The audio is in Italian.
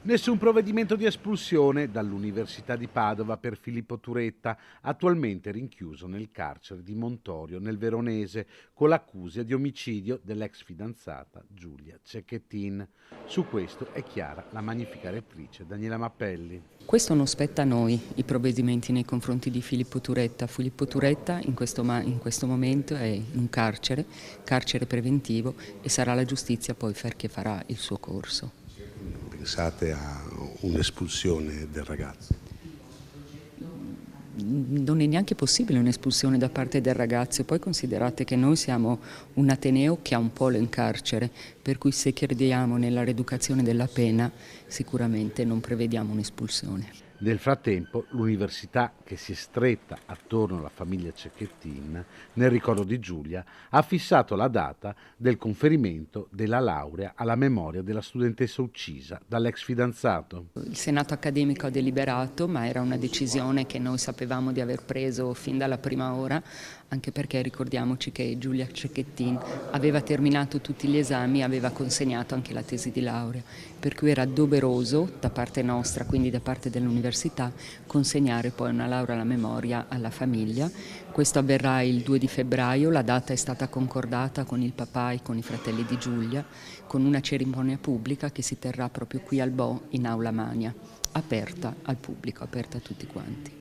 Nessun provvedimento di espulsione dall'Università di Padova per Filippo Turetta, attualmente rinchiuso nel carcere di Montorio, nel Veronese, con l'accusa di omicidio dell'ex fidanzata Giulia Cecchettin. Su questo è chiara la magnifica rettrice Daniela Mappelli. Questo non spetta a noi, i provvedimenti nei confronti di Filippo Turetta. Filippo Turetta in questo momento è in un carcere preventivo, e sarà la giustizia poi che farà il suo corso. Pensate a un'espulsione del ragazzo? Non è neanche possibile un'espulsione da parte del ragazzo. Poi considerate che noi siamo un ateneo che ha un polo in carcere, per cui se crediamo nella rieducazione della pena sicuramente non prevediamo un'espulsione. Nel frattempo, l'università, che si è stretta attorno alla famiglia Cecchettin, nel ricordo di Giulia, ha fissato la data del conferimento della laurea alla memoria della studentessa uccisa dall'ex fidanzato. Il Senato accademico ha deliberato, ma era una decisione che noi sapevamo di aver preso fin dalla prima ora, anche perché ricordiamoci che Giulia Cecchettin aveva terminato tutti gli esami, aveva consegnato anche la tesi di laurea, per cui era doveroso da parte nostra, quindi da parte dell'università, consegnare poi una laurea alla memoria alla famiglia. Questo avverrà il 2 di febbraio, la data è stata concordata con il papà e con i fratelli di Giulia, con una cerimonia pubblica che si terrà proprio qui al Bo in Aula Magna, aperta al pubblico, aperta a tutti quanti.